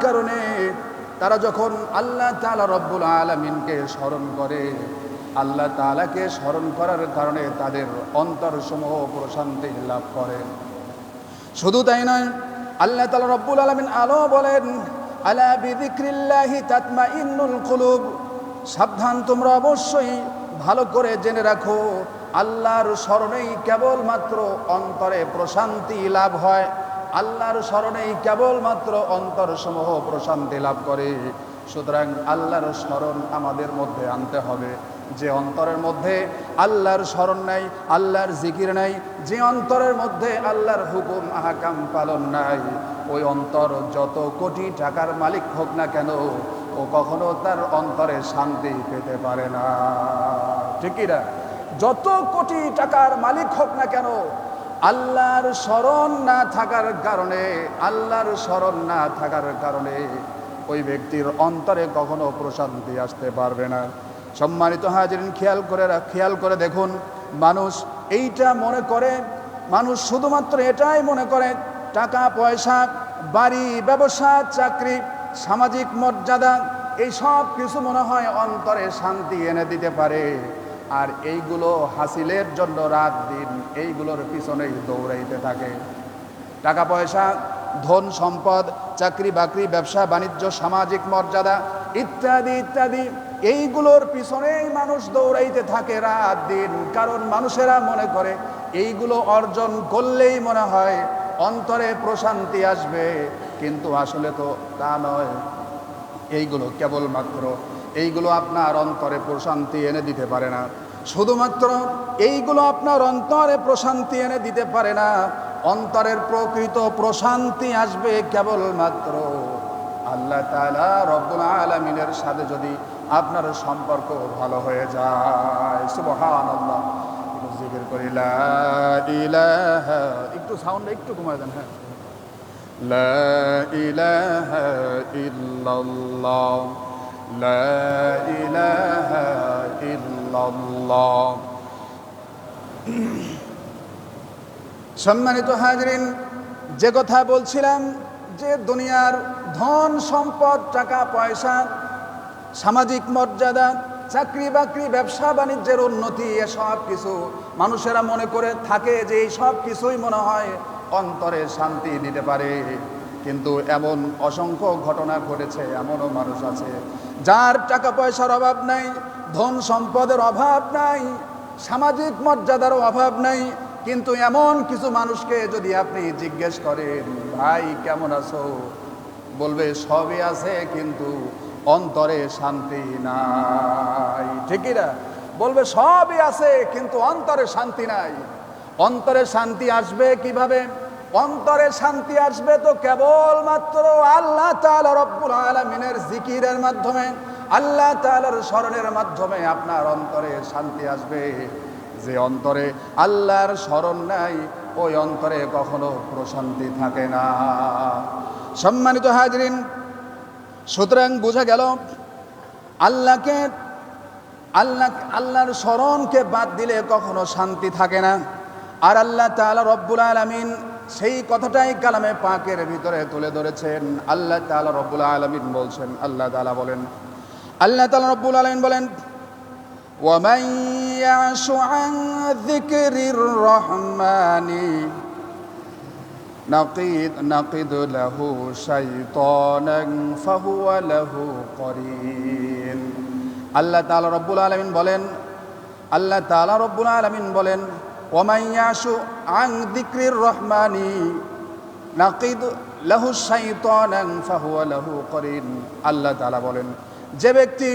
কারণে তারা যখন আল্লাহ তাআলা রব্বুল আলামিনকে স্মরণ করে, আল্লাহ তাআলাকে স্মরণ করার কারণে তাদের অন্তরসমূহ প্রশান্তি লাভ করে। শুধু তাই নয়, আল্লাহ তাআলা রব্বুল আলামিন আলো বলেন, আলা বিযিক্রিল্লাহি তাতমাইন্নুল কুলুব, সাবধান, তোমরা অবশ্যই ভালো করে জেনে রাখো, আল্লাহর স্মরণেই কেবলমাত্র অন্তরে প্রশান্তি লাভ হয়। আল্লাহর স্মরণেই কেবলমাত্র অন্তরসমূহ প্রশান্তি লাভ করে। সুতরাং আল্লাহর স্মরণ আমাদের মধ্যে আনতে হবে। যে অন্তরের মধ্যে আল্লাহর স্মরণ নাই, আল্লাহর জিকির নাই, যে অন্তরের মধ্যে আল্লাহর হুকুম আহকাম পালন নাই, ওই অন্তর যত কোটি টাকার মালিক হোক না কেন, ও কখনো তার অন্তরে শান্তি পেতে পারে না। ঠিক কি না? যত কোটি টাকার মালিক হোক না কেন, আল্লাহর স্মরণ না থাকার কারণে, আল্লাহর স্মরণ না থাকার কারণে ওই ব্যক্তির অন্তরে কখনো প্রশান্তি আসতে পারবে না। সম্মানিত হাজিরিন, খেয়াল করে দেখুন, মানুষ এইটা মনে করে, মানুষ শুধুমাত্র এটাই মনে করে, টাকা পয়সা, বাড়ি, ব্যবসা, চাকরি, সামাজিক মর্যাদা, এই সব কিছু মনে হয় অন্তরে শান্তি এনে দিতে পারে। আর এইগুলো হাসিলের জন্য রাত দিন এইগুলোর পিছনেই দৌড়াইতে থাকে। টাকা পয়সা, ধন সম্পদ, চাকরি বাকরি, ব্যবসা বাণিজ্য, সামাজিক মর্যাদা ইত্যাদি ইত্যাদি, এইগুলোর পিছনেই মানুষ দৌড়াইতে থাকে রাত দিন। কারণ মানুষেরা মনে করে এইগুলো অর্জন করলেই মনে হয় অন্তরে প্রশান্তি আসবে, কিন্তু আসলে তো তা নয়। এইগুলো আপনার অন্তরে প্রশান্তি এনে দিতে পারে না। শুধুমাত্র এইগুলো আপনার অন্তরে প্রশান্তি এনে দিতে পারে না। অন্তরের প্রকৃত প্রশান্তি আসবে কেবলমাত্র আল্লাহ তাআলা রব্বুল আলামিনের সাথে যদি আপনার সম্পর্ক ভালো হয়ে যায়। সুবহানাল্লাহ। একটু জিকির করি, লা ইলাহা, একটু সাউন্ড একটু কমায় দেন। হ্যাঁ, লা ইলাহা ইল্লাল্লাহ, লা ইলাহা ইল্লাল্লাহ। সম্মানিত হাজরিন, যে কথা বলছিলাম, যে দুনিয়ার ধন সম্পদ, টাকা পয়সা, সামাজিক মর্যাদা, চাকরি বাকরি, ব্যবসা বাণিজ্যের উন্নতি, এসব কিছু মানুষেরা মনে করে থাকে যে এই সব কিছুই মনে হয় অন্তরে শান্তি দিতে পারে। কিন্তু এমন অসংখ্য ঘটনা ঘটেছে, এমনও মানুষ আছে যার টাকা পয়সার অভাব নাই, ধন সম্পদের অভাব নাই, সামাজিক মর্যাদারও অভাব নাই, কিন্তু এমন কিছু মানুষকে যদি আপনি জিজ্ঞেস করেন, ভাই কেমন আছো, বলবে সবই আছে কিন্তু অন্তরে শান্তি নাই। ঠিকই না? বলবে সবই আছে কিন্তু অন্তরে শান্তি নাই। অন্তরে শান্তি আসবে কিভাবে? অন্তরে শান্তি আসবে তো কেবলমাত্র আল্লাহ তাআলা রব্বুল আলামিনের জিকিরের মাধ্যমে, আল্লাহ তাআলার স্মরণের মাধ্যমে আপনার অন্তরে শান্তি আসবে। যে অন্তরে আল্লাহর স্মরণ নাই, ওই অন্তরে কখনো প্রশান্তি থাকে না। সম্মানিত হাজরিন, সুতরাং বোঝা গেল আল্লাহর স্মরণকে বাদ দিলে কখনো শান্তি থাকে না। আর আল্লাহ তাআলা রব্বুল আলামিন সেই কথাটাই কালামে পাকের ভিতরে তুলে ধরেছেন। আল্লাহ তাআলা রব্বুল আলামিন বলছেন, আল্লাহ তাআলা রব্বুল আলামিন বলেন, ওয়ামান ইয়াশু আন যিকরির রহমানি নাকিদ লাহু শাইতানান ফাহুয়া লাহু করিন। আল্লাহ তাআলা রব্বুল আলামিন বলেন, ওয়ামান ইয়াশু আন যিকরির রহমানি নাকিদ লাহু শাইতানান ফাহুয়া লাহু করিন। আল্লাহ তাআলা বলেন, যে ব্যক্তি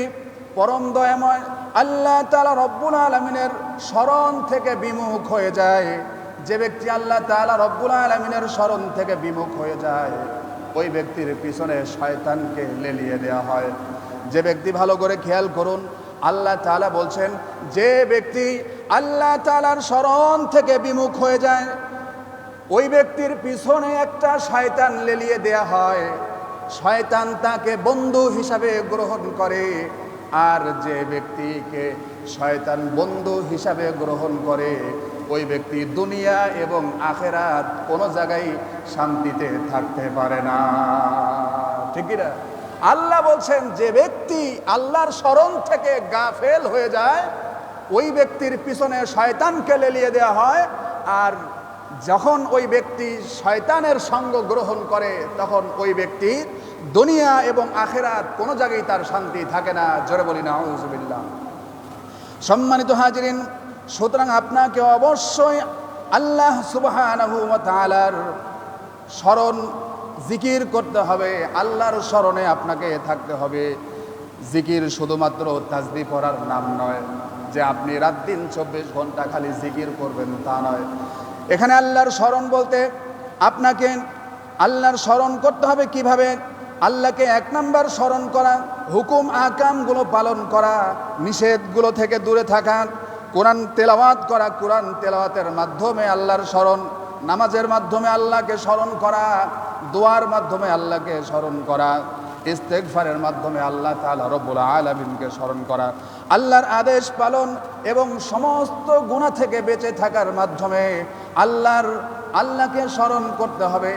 পরম দয়াময় আল্লাহ তাআলা রব্বুল আলামিনের স্মরণ থেকে বিমুখ হয়ে যায়, যে ব্যক্তি আল্লাহ তাআলা রব্বুল আলামিনের স্মরণ থেকে বিমুখ হয়ে যায়, ওই ব্যক্তির পিছনে শয়তানকে লেলিয়ে দেওয়া হয়। যে ব্যক্তি, ভালো করে খেয়াল করুন, আল্লাহ তাআলা বলছেন, যে ব্যক্তি আল্লাহ তাআলার স্মরণ থেকে বিমুখ হয়ে যায়, ওই ব্যক্তির পিছনে একটা শয়তান লেলিয়ে দেয়া হয়। শয়তান তাকে বন্ধু হিসাবে গ্রহণ করে। আর যে ব্যক্তিকে শয়তান বন্ধু হিসাবে গ্রহণ করে, ওই ব্যক্তি দুনিয়া এবং আখিরাত কোনো জায়গায় শান্তিতে থাকতে পারে না। ঠিক না? আল্লাহ বলছেন যে ব্যক্তি আল্লাহর স্মরণ থেকে গাফেল হয়ে যায় ওই ব্যক্তির পিছনে শয়তানকে লেলিয়ে দেওয়া হয়, আর যখন ওই ব্যক্তি শয়তানের সঙ্গ গ্রহণ করে তখন ওই ব্যক্তি দুনিয়া এবং আখিরাত কোনো জায়গায় তার শান্তি থাকে না। জোরে বলি না আউযুবিল্লাহ। সম্মানিত হাজিরিন, সুতরাং আপনাকে অবশ্যই আল্লাহ সুবহানাহু ওয়া তাআলার স্মরণ জিকির করতে হবে, আল্লাহর স্মরণে আপনাকে থাকতে হবে। জিকির শুধুমাত্র তাসবিহ পড়ার নাম নয় যে আপনি রাত দিন 24 ঘন্টা খালি জিকির করবেন, তা নয়। এখানে আল্লাহর স্মরণ বলতে আপনাকে আল্লাহর স্মরণ করতে হবে কিভাবে? আল্লাহকে 1 নাম্বার স্মরণ করা, হুকুম আহকামগুলো পালন করা, নিষেধগুলো থেকে দূরে থাকা, কোরআন তেলাওয়াত করা, কোরআন তেলাওয়াতের মাধ্যমে আল্লাহর স্মরণ, নামাজের মাধ্যমে আল্লাহকে স্মরণ করা, দোয়ার মাধ্যমে আল্লাহকে স্মরণ করা, ইস্তেগফারের মাধ্যমে আল্লাহ তাআলা রব্বুল আলামিনকে স্মরণ করা, আল্লাহর আদেশ পালন এবং সমস্ত গুনাহ থেকে বেঁচে থাকার মাধ্যমে আল্লাহকে স্মরণ করতে হবে।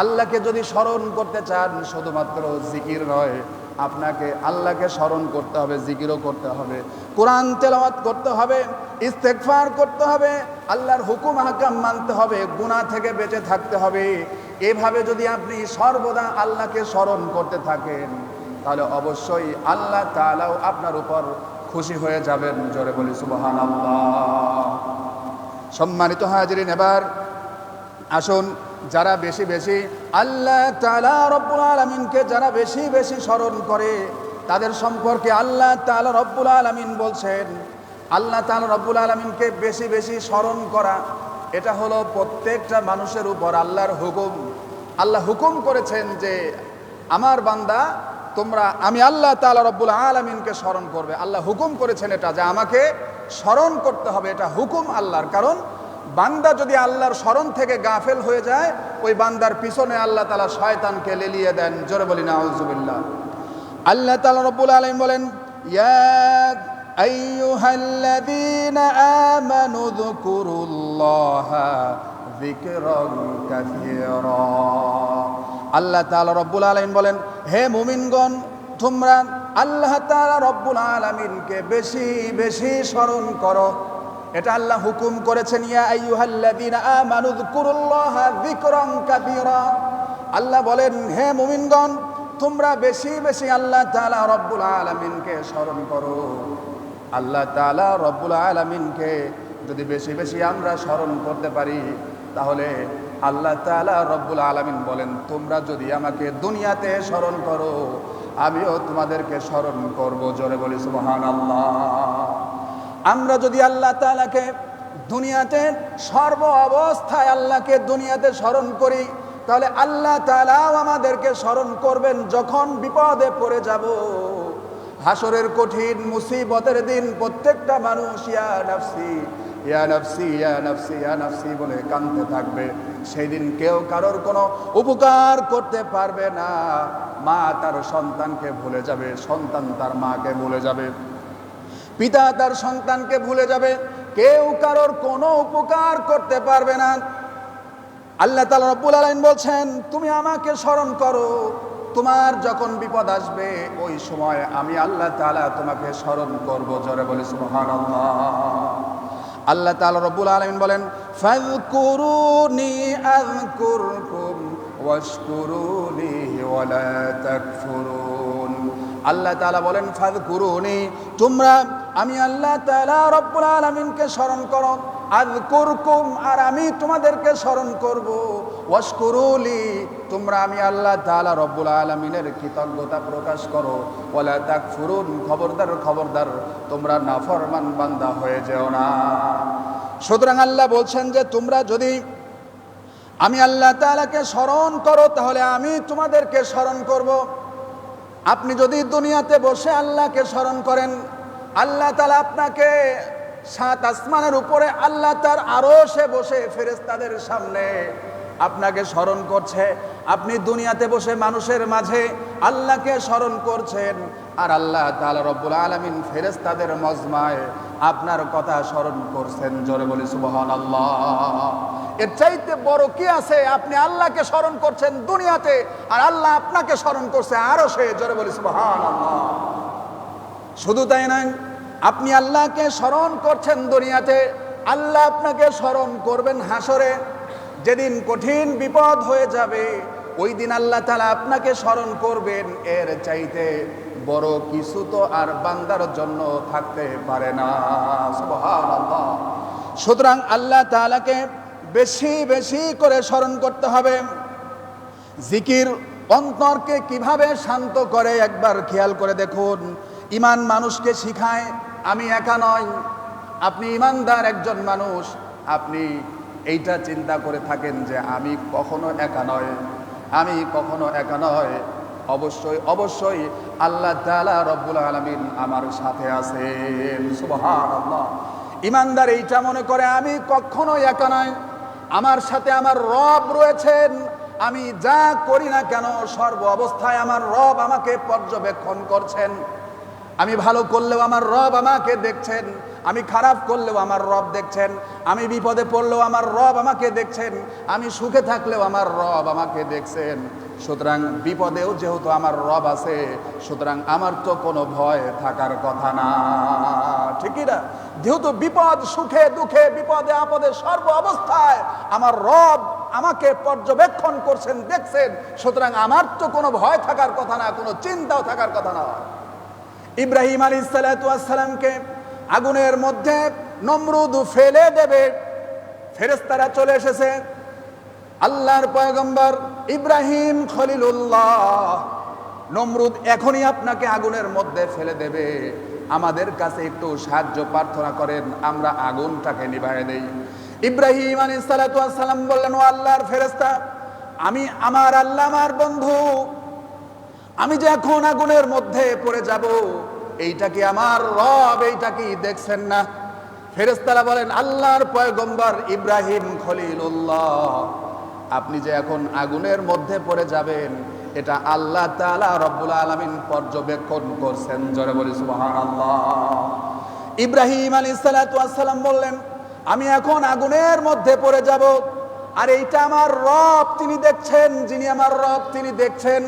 আল্লাহকে যদি স্মরণ করতে চান শুধুমাত্র জিকির নয়, আপনাকে আল্লাহকে স্মরণ করতে হবে, জিকিরও করতে হবে, কোরআন তেলাওয়াত করতে হবে, ইস্তেগফার করতে হবে, আল্লাহর হুকুম আহকাম মানতে হবে, গুনাহ থেকে বেঁচে থাকতে হবে। এভাবে যদি আপনি সর্বদা আল্লাহকে স্মরণ করতে থাকেন তাহলে অবশ্যই আল্লাহ তাআলাও আপনার উপর খুশি হয়ে যাবেন। জোরে বলি সুবহানাল্লাহ। সম্মানিত হাজিরিন, এবার আসুন যারা বেশি বেশি আল্লাহ তাআলা রব্বুল আলামিনকে যারা বেশি বেশি স্মরণ করে তাদের সম্পর্কে আল্লাহ তাআলা রব্বুল আলামিন বলছেন, আল্লাহ তাআলা রব্বুল আলামিনকে বেশি বেশি স্মরণ করা এটা হলো প্রত্যেকটা মানুষের উপর আল্লাহর হুকুম। আল্লাহ হুকুম করেছেন যে আমার বান্দা তোমরা আমি আল্লাহ তাআলা রব্বুল আলামিনকে স্মরণ করবে। আল্লাহ হুকুম করেছেন এটা যে আমাকে স্মরণ করতে হবে, এটা হুকুম আল্লাহর। কারণ বান্দা যদি আল্লাহর স্মরণ থেকে গাফেল হয়ে যায় ওই বান্দার পিছনে আল্লাহ তাআলা শয়তানকে লেলিয়ে দেন। জোরে বলি না আউযুবিল্লাহ। আল্লাহ তাআলা রব্বুল আলামিন বলেন, ইয়া আইয়ুহাল্লাযীনা আমানু যকুরুল্লাহা যিকরান কাসীরা। আল্লাহ তাআলা রব্বুল আলামিন বলেন, হে মুমিনগণ তোমরা আল্লাহ তাআলা রব্বুল আলামিনকে বেশি বেশি স্মরণ করো। এটা আল্লাহ হুকুম করেছেন, ইয়া আইয়ুহাল্লাযীনা আমানু যকুরুল্লাহা যিকরান কাসীরা। আল্লাহ বলেন, হে মুমিনগণ তোমরা বেশি বেশি আল্লাহ তাআলা রব্বুল আলামিনকে স্মরণ করো। আল্লাহ তাআলা রব্বুল আলামিনকে যদি বেশি বেশি আমরা স্মরণ করতে পারি তাহলে আল্লাহ তাআলা রব্বুল আলামিন বলেন, তোমরা যদি আমাকে দুনিয়াতে স্মরণ করো আমিও তোমাদেরকে স্মরণ করব। জোরে বলি সুবহানাল্লাহ। আমরা যদি আল্লাহ তাআলাকে দুনিয়াতে সর্ব অবস্থায় আল্লাহকে দুনিয়াতে স্মরণ করি তাহলে আল্লাহ তাআলাও আমাদেরকে স্মরণ করবেন যখন বিপদে পড়ে যাব। হাসরের কঠিন মুসিবতের দিন প্রত্যেকটা মানুষ ইয়া নাফসি ইয়া নাফসি ইয়া নাফসি ইয়া নাফসি বলে কাঁদতে থাকবে। সেই দিন কেউ কারোর কোনো উপকার করতে পারবে না। মা তার সন্তানকে ভুলে যাবে, সন্তান তার মাকে ভুলে যাবে, পিতা তার সন্তানকে ভুলে যাবে, কেউ কারোর কোনো উপকার করতে পারবে না। আল্লাহ তাআলা রব্বুল আলামিন বলছেন, তুমি আমাকে স্মরণ করো, তোমার যখন বিপদ আসবে ওই সময় আমি আল্লাহ তাআলা তোমাকে স্মরণ করব। জোরে বলি সুবহানাল্লাহ। আল্লাহ তাআলা রব্বুল আলামিন বলেন, ফাযকুরুনি আযকুরকুম ওয়াশকুরুনি ওয়ালা তাকফুরুন। আল্লাহ তাআলা বলেন, ফাযকুরুনি তোমরা আমি আল্লাহ তাআলা রব্বুল আলামিনকে স্মরণ করো, আযকুরকুম আর আমি তোমাদেরকে স্মরণ করব, ওয়াশকুরুলি তোমরা আমি আল্লাহ তাআলা রব্বুল আলামিনের কৃতজ্ঞতা প্রকাশ করো, ওয়ালা তাকফুরুন খবরদার খবরদার তোমরা নাফরমান বান্দা হয়ে যেও না। সুতরাং আল্লাহ বলছেন যে তোমরা যদি আমি আল্লাহ তাআলাকে স্মরণ করো তাহলে আমি তোমাদেরকে স্মরণ করব। আপনি যদি দুনিয়াতে বসে আল্লাহকে স্মরণ করেন আল্লাহ তাআলা আপনাকে 7 আসমানের উপরে আল্লাহ তার আরশে বসে ফেরেশতাদের সামনে আপনাকে স্মরণ করছে। আপনি দুনিয়াতে বসে মানুষের মাঝে আল্লাহকে স্মরণ করছেন আর আল্লাহ তাআলা রব্বুল আলামিন ফেরেশতাদের মজমায় আপনার কথা স্মরণ করছেন। জোরে বলি সুবহানাল্লাহ। এর চাইতে বড় কি আছে? আপনি আল্লাহকে স্মরণ করছেন দুনিয়াতে, আর আল্লাহ আপনাকে স্মরণ করছে আরশে। জোরে বলি সুবহানাল্লাহ। শুধু তাই নয়, আপনি আল্লাহকে স্মরণ করছেন দুনিয়াতে, আল্লাহ আপনাকে স্মরণ করবেন হাসরে। যেদিন কঠিন বিপদ হয়ে যাবে, ওই দিন আল্লাহ তাআলা আপনাকে স্মরণ করবেন। এর চাইতে বড় কিছু তো আর বান্দার জন্য থাকতে পারে না। সুবহানাল্লাহ। সুতরাং আল্লাহ তাআলাকে বেশি বেশি করে স্মরণ করতে হবে। জিকির অন্তরকে কিভাবে শান্ত করে একবার খেয়াল করে দেখুন। ঈমান মানুষকে শিখায় আমি একা নয়। আপনি ঈমানদার একজন মানুষ, আপনি এইটা চিন্তা করে থাকেন যে আমি কখনো একা নয়, আমি কখনো একা নয়। অবশ্যই অবশ্যই আল্লাহ তাআলা রব্বুল আলামিন আমার সাথে আছেন। সুবহানাল্লাহ। ঈমানদার এইটা মনে করে আমি কখনো একা নয়, আমার সাথে আমার রব রয়েছেন। আমি যা করি না কেন সর্ব অবস্থায় আমার রব আমাকে পর্যবেক্ষণ করছেন। আমি ভালো করলেও আমার রব আমাকে দেখছেন, আমি খারাপ করলেও আমার রব দেখছেন, আমি বিপদে পড়লেও আমার রব আমাকে দেখছেন, আমি সুখে থাকলেও আমার রব আমাকে দেখছেন। সুতরাং বিপদেও যেহেতু আমার রব আছে, সুতরাং আমার তো কোনো ভয় থাকার কথা না, ঠিকই না? যেহেতু বিপদ সুখে দুঃখে বিপদে আপদে সর্ব অবস্থায় আমার রব আমাকে পর্যবেক্ষণ করছেন, দেখছেন, সুতরাং আমার তো কোনো ভয় থাকার কথা না, কোনো চিন্তাও থাকার কথা না। ইব্রাহিম আলাইহিস সালামকে আগুনের মধ্যে নমরুদ ফেলে দেবে, ফেরেশতারা চলে এসেছে। আল্লাহর পয়গম্বর ইব্রাহিম খলিলুল্লাহ, নমরুদ এখনই আপনাকে আগুনের মধ্যে ফেলে দেবে, আমাদের কাছে একটু সাহায্য প্রার্থনা করেন, আমরা আগুনটাকে নিভায়ে দেই। ইব্রাহিম আলাইহিস সালাম বললেন, ও আল্লাহর ফেরেশতা, আমি আমার আল্লাহ আমার বন্ধু, আমি যে এখন আগুনের মধ্যে পড়ে যাব, এইটা কি আমার রব, এইটা কি দেখছেন না? ফেরেশতারা বলেন, আল্লাহর পয়গম্বর ইব্রাহিম খলিলুল্লাহ, আপনি যে এখন আগুনের মধ্যে পড়ে যাবেন, এটা আল্লাহ তাআলা রব্বুল আলামিন পর্যবেক্ষণ করছেন। জোরে বলি সুবহানাল্লাহ। ইব্রাহিম আলাইহিস সালাম বললেন, আমি এখন আগুনের মধ্যে পড়ে যাব, আর এইটা আমার রব তিনি দেখছেন, যিনি আমার রব তিনি দেখছেন।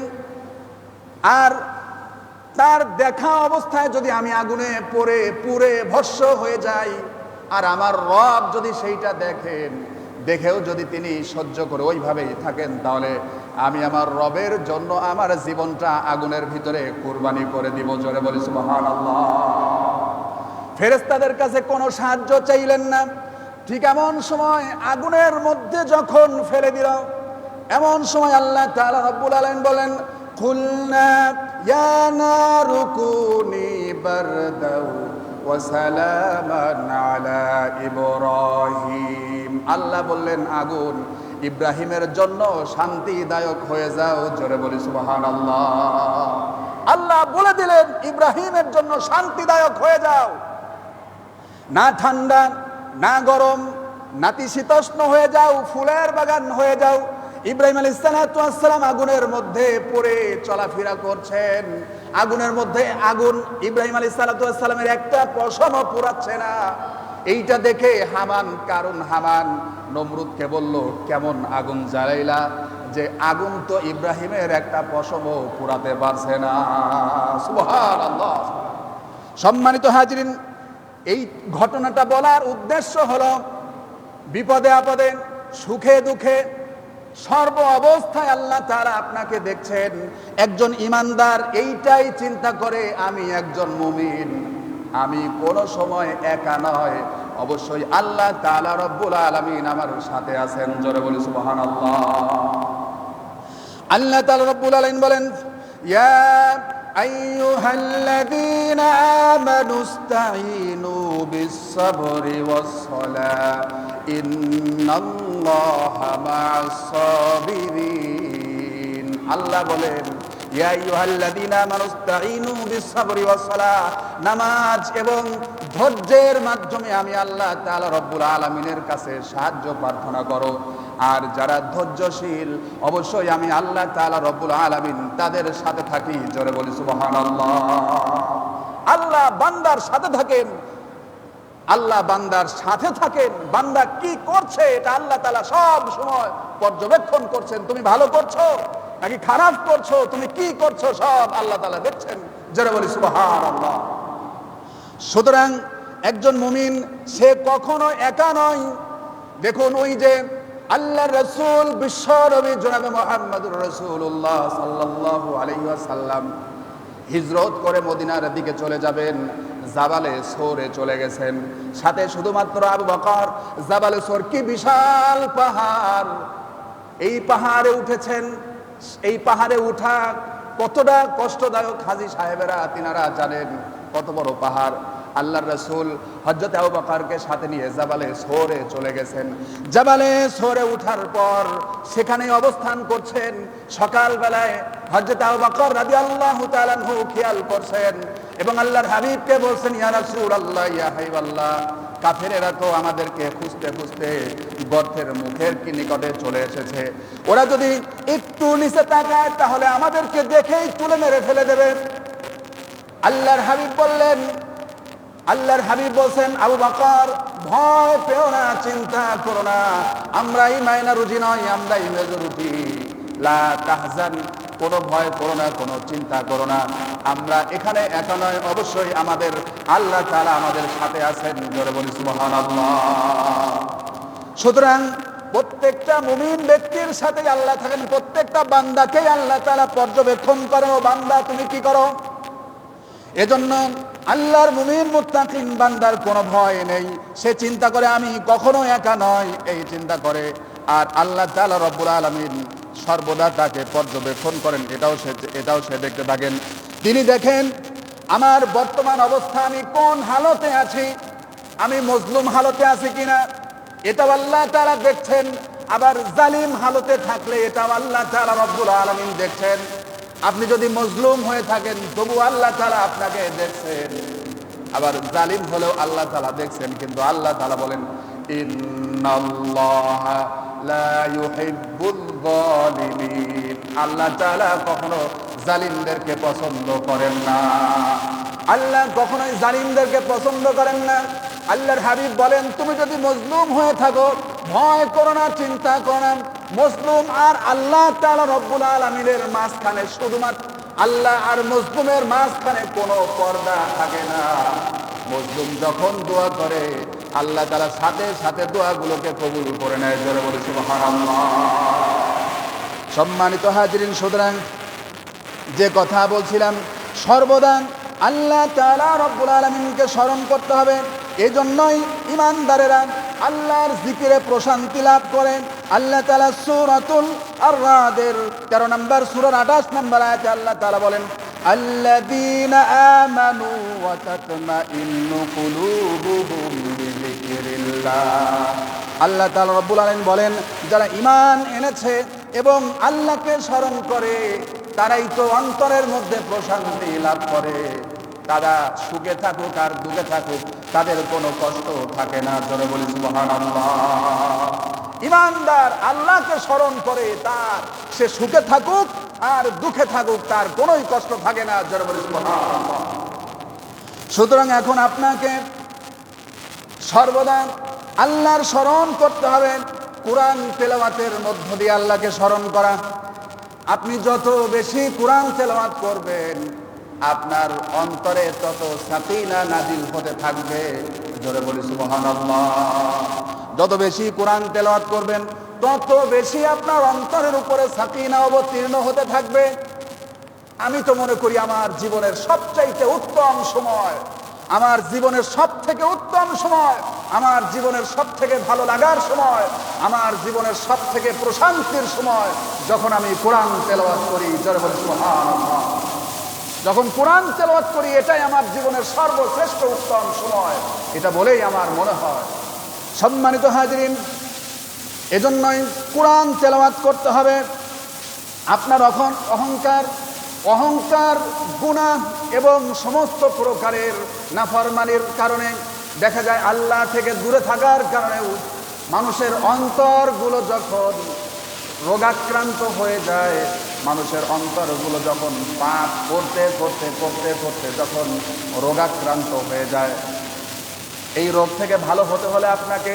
আর তার দেখা অবস্থায় যদি আমি আগুনে পড়ে পুড়ে ভস্ম হয়ে যাই, আর আমার রব যদি সেইটা দেখেন, দেখেও যদি তিনি সহ্য করে ওইভাবেই থাকেন, তাহলে আমি আমার রবের জন্য আমার জীবনটা আগুনের ভিতরে কুরবানি করে দিব। জোরে বলি সুবহানাল্লাহ। ফেরেশতাদের কাছে কোনো সাহায্য চাইলেন না। ঠিক এমন সময় আগুনের মধ্যে যখন ফেলে দিল, এমন সময় আল্লাহ তাআলা রব্বুল আলামিন বলেন, কুলনা ইয়া নারু কুনি বারদাও ওয়া সালামান আলা ইব্রাহিম। আল্লাহ বললেন, আগুন ইব্রাহিমের জন্য শান্তিদায়ক হয়ে যাও। জোরে বলি সুবহানাল্লাহ। আল্লাহ বলে দিলেন, ইব্রাহিমের জন্য শান্তিদায়ক হয়ে যাও, না ঠান্ডা না গরম, নাতিশীতোষ্ণ হয়ে যাও, ফুলের বাগান হয়ে যাও। ইব্রাহিম আলাইহিস সালাম আগুনের মধ্যে পড়ে চলাফেরা করছেন, আগুনের মধ্যে আগুন ইব্রাহিম আলাইহিস সালামের একটা পশমও পুড়াচ্ছে না। এইটা দেখে হামান, কারণ হামান নমরুদকে বলল, কেমন আগুন জ্বালাইলা, যে আগুন তো ইব্রাহিমের একটা পশমও পুড়াতে পারছে না। সুবহানাল্লাহ। সম্মানিত হাজরিন, এই ঘটনাটা বলার উদ্দেশ্য হলো, বিপদে আপদে সুখে দুঃখে সর্ব অবস্থায় আল্লাহ তাআলা আপনাকে দেখছেন। একজন ঈমানদার এইটাই চিন্তা করে, আমি একজন মুমিন, আমি কোনো সময় একা নয়, অবশ্যই আল্লাহ তাআলা রব্বুল আলামিন আমার সাথে আছেন। জোরে বলি সুবহানাল্লাহ। আল্লাহ তাআলা রব্বুল আলামিন বলেন, ইয়া আইয়ুহাল্লাযীনা আমানুস্তাঈনু বিস-সাবরি ওয়াস-সালাহ ইন্নাল্লাহা মা'আস-সাবিরিন। আল্লাহ বলেন, ইয়া আইয়ুহাল্লাযীনা আমানুস্তাঈনু বিস-সাবরি ওয়াস-সালাহ, নামাজ এবং ধৈর্যের মাধ্যমে আমি আল্লাহ তাআলা রব্বুল আলামিনের কাছে সাহায্য প্রার্থনা করো। আর যারা ধৈর্যশীল, অবশ্যই আমি আল্লাহ তাআলা রব্বুল আলামিন তাদের সাথে থাকি। জোরে বলি সুবহানাল্লাহ। আল্লাহ বান্দার সাথে থাকেন। আল্লাহ বান্দার সাথে থাকেন, বান্দা কি করছে এটা আল্লাহ তাআলা সব সময় পর্যবেক্ষণ করছেন। তুমি ভালো করছো নাকি খারাপ করছো, তুমি কি করছো, সব আল্লাহ তাআলা দেখছেন। যারা বলি সুবহানাল্লাহ। সুতরাং একজন মুমিন সে কখনো একা নয়। দেখুন ওই যে আল্লাহর রাসূল বিশ্ব নবী জনাবে মুহাম্মদুর রাসূলুল্লাহ সাল্লাল্লাহু আলাইহি ওয়াসাল্লাম হিজরত করে মদিনার দিকে চলে যাবেন, জাবালে সৌরে চলে গেছেন, সাথে শুধুমাত্র আবু বকর। জাবালে সৌর কি বিশাল পাহাড়, এই পাহাড়ে উঠেছেন। এই পাহাড়ে উঠা কতটা কষ্টদায়ক হাজী সাহেবেরা তিনারা জানেন, কত বড় পাহাড়। আল্লাহর রাসূল হযরত আবু বকরকে সাথে নিয়ে জাবালে সৌরে চলে গেছেন। জাবালে সৌরে উঠার পর সেখানে অবস্থান করছেন। সকালবেলায় হযরত আবু বকর রাদিয়াল্লাহু তাআলা আনহু খেয়াল করছেন এবং আল্লাহর হাবিবকে বলছেন, ইয়া রাসূলুল্লাহ, ইয়া হাবিবাল্লাহ, কাফেরেরা তো আমাদেরকে খুঁজতে খুঁজতে গর্তের মুখের কি নিকটে চলে এসেছে। ওরা যদি একটু নিচে তাকায় তাহলে আমাদেরকে দেখেই তুলে মেরে ফেলে দেবে। আল্লাহর হাবিব বলছেন, আবু বকর ভয় পেও না, চিন্তা করো না, আমরাই মাইনরিটি নয়, আমরাই মেজরিটি। লা তাহজান, কোনো ভয় করো না, কোনো চিন্তা করো না, আমরা এখানে একা নয়, অবশ্যই আমাদের আল্লাহ তাআলা আমাদের সাথে আছেন। জোরে বলি সুবহানাল্লাহ। সুতরাং প্রত্যেকটা মুমিন ব্যক্তির সাথে আল্লাহ থাকেন, প্রত্যেকটা বান্দাকেই আল্লাহ তাআলা পর্যবেক্ষণ করেন। ও বান্দা তুমি কি করো? এজন্য আল্লাহর মুমিন মুত্তাকিন বান্দার কোনো ভয় নেই। সে চিন্তা করে আমি কখনো একা নয়, এই চিন্তা করে। আর আল্লাহ তাআলা রব্বুল আলামিন সর্বদা তাকে পর্যবেক্ষণ করেন, এটাও সে দেখতে থাকেন। তিনি দেখেন আমার বর্তমান অবস্থা, আমি কোন হালতে আছি, আমি মজলুম হালতে আছি কিনা, এটাও আল্লাহ তাআলা দেখছেন। আবার জালিম হালতে থাকলে এটাও আল্লাহ তাআলা রব্বুল আলামিন দেখছেন। আপনি যদি মজলুম হয়ে থাকেন তবু আল্লাহ তাআলা আপনাকে দেখছেন, আবার জালিম হলেও আল্লাহ তাআলা দেখছেন। কিন্তু আল্লাহ তাআলা বলেন, ইন্নাল্লাহা লা ইউহিব্বুল যালিমিন, আল্লাহ তাআলা কখনো জালিমদেরকে পছন্দ করেন না। আল্লাহ কখনোই জালিমদেরকে পছন্দ করেন না। আল্লাহর হাবিব বলেন, তুমি যদি মজলুম হয়ে থাকো ভয় করো না, চিন্তা করো না। মজলুম আর আল্লাহ তাআলা রব্বুল আলামিনের মাঝখানে, শুধুমাত্র আল্লাহ আর মজলুমের মাঝখানে কোনো পর্দা থাকে না। মজলুম যখন দোয়া করে আল্লাহ তাআলা সাথে সাথে দোয়াগুলোকে কবুল করে নেয়। জোরে বলি সুবহানাল্লাহ। সম্মানিত হাজিরিন, সুতরাং যে কথা বলছিলাম, সর্বদা আল্লাহ তাআলা রব্বুল আলামিনকে স্মরণ করতে হবে। এজন্যই ঈমানদারেরা আল্লাহর জিকিরে প্রশান্তি লাভ করেন। আল্লাহ তাআলা সূরাতুল আর-রাদের 13 নম্বর সূরার 28 নম্বর আয়াতে আল্লাহ তাআলা বলেন, আল্লাযীনা আমানু ওয়া তাতমাইন্নু কুলুবুহুম বিযিকরিল্লাহ। আল্লাহ তাআলা রব্বুল আলামিন বলেন, যারা ঈমান এনেছে এবং আল্লাহকে স্মরণ করে তারাই তো অন্তরের মধ্যে প্রশান্তি লাভ করে। তারা সুখে থাকুক আর দুঃখে থাকুক তাদের কোনো কষ্ট থাকে না। জোরে বলি সুবহানাল্লাহ। ঈমানদার আল্লাহকে স্মরণ করে তার সে সুখে থাকুক আর দুঃখে থাকুক তার কোনোই কষ্ট থাকে না। জোরে বলি সুবহানাল্লাহ। সুতরাং এখন আপনাকে সর্বদা আল্লাহর স্মরণ করতে হবে। কোরআন তেলাওয়াতের মধ্য দিয়ে আল্লাহকে স্মরণ করা। আপনি যত বেশি কোরআন তেলাওয়াত করবেন আপনার অন্তরে তত সাকিনা নাজিল হতে থাকবে। জোরে বলি সুবহানাল্লাহ। যত বেশি কোরআন তেলাওয়াত করবেন তত বেশি আপনার অন্তরের উপরে সাকিনা অবতীর্ণ হতে থাকবে। আমি তো মনে করি আমার জীবনের সবচাইতে উত্তম সময়, আমার জীবনের সবথেকে উত্তম সময়, আমার জীবনের সবথেকে ভালো লাগার সময়, আমার জীবনের সবথেকে প্রশান্তির সময় যখন আমি কোরআন তেলাওয়াত করি। জোরে বলি সুবহানাল্লাহ। যখন কোরআন তেলাওয়াত করি এটাই আমার জীবনের সর্বশ্রেষ্ঠ উত্তম সময়, এটা বলেই আমার মনে হয়। সম্মানিত হাজিরিন, এজন্যই কোরআন তেলাওয়াত করতে হবে। আপনার অহংকার গুনাহ এবং সমস্ত প্রকারের নাফরমানির কারণে দেখা যায় আল্লাহ থেকে দূরে থাকার কারণেও মানুষের অন্তরগুলো যখন রোগাক্রান্ত হয়ে যায়, মানুষের অন্তরগুলো যখন পাপ করতে করতে করতে করতে যখন রোগাক্রান্ত হয়ে যায়, এই রোগ থেকে ভালো হতে হলে আপনাকে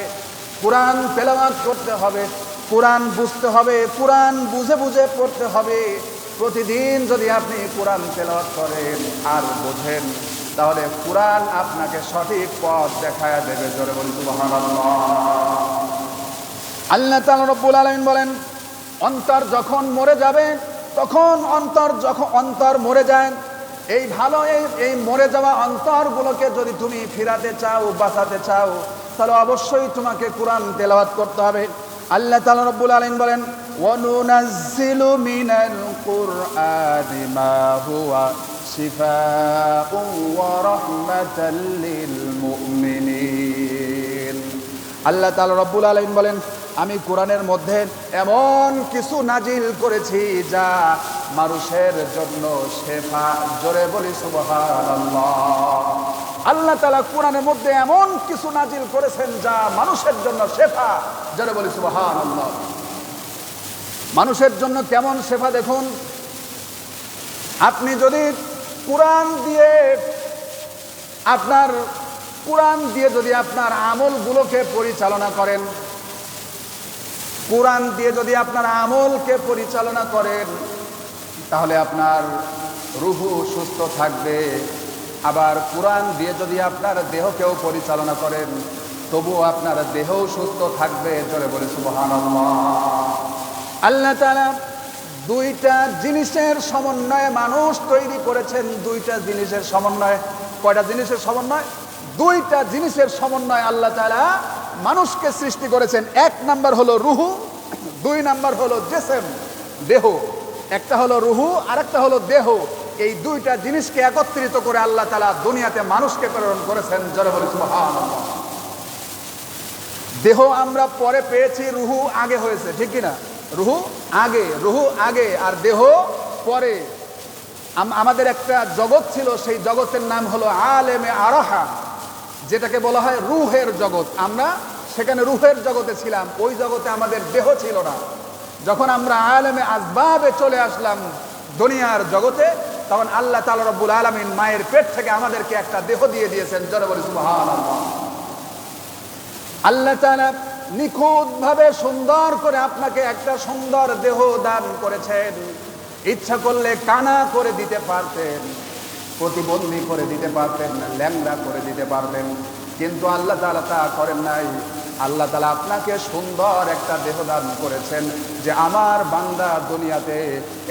কোরআন তেলাওয়াত করতে হবে, কোরআন বুঝতে হবে, কোরআন বুঝে বুঝে পড়তে হবে। প্রতিদিন যদি আপনি কোরআন তেলাওয়াত করেন আর বোঝেন, তাহলে কোরআন আপনাকে সঠিক পথ দেখায় দেবে। জোরে বলি সুবহানাল্লাহ। আল্লাহ তাআলা রব্বুল আলামিন বলেন, অন্তর যখন মরে যাবে, তখন অন্তর মরে যায়, এই ভালো এই মরে যাওয়া অন্তরগুলোকে যদি তুমি ফিরাতে চাও, বাঁচাতে চাও, তাহলে অবশ্যই তোমাকে কোরআন তেলাওয়াত করতে হবে। আল্লাহ তাআলা রব্বুল আলামিন বলেন, ওয়ানুনাজ্জিলু মিনাল কুরআনি মা হুয়া শিফাউন ওয়া রাহমাতাল লিল মুমিনিন। আল্লাহ তাআলা রব্বুল আলামিন বলেন, আমি কোরআনের মধ্যে এমন কিছু নাজিল করেছি যা মানুষের জন্য শেফা। জোরে বলি সুবহানাল্লাহ। আল্লাহ তাআলা কোরআনের মধ্যে এমন কিছু নাজিল করেছেন যা মানুষের জন্য শেফা। জোরে বলি সুবহানাল্লাহ। মানুষের জন্য কেমন শেফা দেখুন। আপনি যদি কোরআন দিয়ে যদি আপনার আমলগুলোকে পরিচালনা করেন, কোরআন দিয়ে যদি আপনার আমলকে পরিচালনা করেন, তাহলে আপনার রূহ সুস্থ থাকবে। আবার কোরআন দিয়ে যদি আপনার দেহকেও পরিচালনা করেন, তবুও আপনার দেহও সুস্থ থাকবে। জোরে বলে সুবহানাল্লাহ। আল্লাহ তাআলা দুইটা জিনিসের সমন্বয়ে মানুষ তৈরি করেছেন। দুইটা জিনিসের সমন্বয়ে। কয়টা জিনিসের সমন্বয়? দুইটা জিনিসের সমন্বয়ে আল্লাহ তাআলা মানুষকে সৃষ্টি করেছেন। এক নাম্বার হলো রুহু, দুই নাম্বার হলো জিসম, দেহ। একটা হলো রুহু আর একটা হলো দেহ। এই দুইটা জিনিসকে একত্রিত করে আল্লাহ তাআলা দুনিয়াতে মানুষকে প্রেরণ করেছেন। জোরে বলি সুবহানাল্লাহ। দেহ আমরা পরে পেয়েছি, রুহু আগে হয়েছে, ঠিক কিনা? রুহু আগে আর দেহ পরে। আমাদের একটা জগৎ ছিল, সেই জগতের নাম হলো আলেমে আরাহা, যেটাকে বলা হয় রুহের জগৎ। আমরা সেখানে রুহের জগতে ছিলাম, ওই জগতে আমাদের দেহ ছিল না। যখন আমরা আলেমে আসবাবে চলে আসলাম দুনিয়ার জগতে, তখন আল্লাহ তাআলা রব্বুল আলামিন মায়ের পেট থেকে আমাদেরকে একটা দেহ দিয়ে দিয়েছেন। জোরে বলি সুবহানাল্লাহ। আল্লাহ তাআলা নিখুঁতভাবে সুন্দর করে আপনাকে একটা সুন্দর দেহ দান করেছেন। ইচ্ছা করলে কানা করে দিতে পারতেন, প্রতিবন্ধী করে দিতে পারতেন, ল্যাংড়া করে দিতে পারতেন, কিন্তু আল্লাহ তাআলা তা করেন নাই। আল্লাহ তাআলা আপনাকে সুন্দর একটা দেহ দান করেছেন, যে আমার বান্দা দুনিয়াতে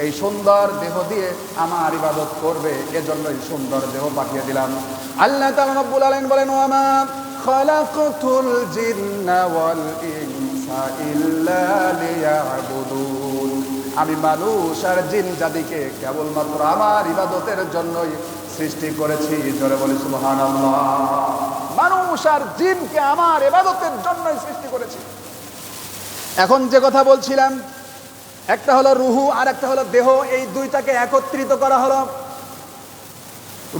এই সুন্দর দেহ দিয়ে আমার ইবাদত করবে, এজন্যই সুন্দর দেহ পাঠিয়ে দিলাম। আল্লাহ তাআলা রব্বুল আলামিন বলেন, ওয়ামা খালাকতুল জিন্না ওয়াল ইনসা ইল্লা লিয়াবুদুন। আমি মানুষ আর জিন জাতিকে কেবলমাত্র আমার ইবাদতের জন্যই সৃষ্টি করেছি। জোরে বলি সুবহানাল্লাহ। মানুষ আর জিনকে আমার ইবাদতের জন্যই সৃষ্টি করেছি। এখন যে কথা বলছিলাম, একটা হলো রুহু আর একটা হলো দেহ, এই দুইটাকে একত্রিত করা হলো।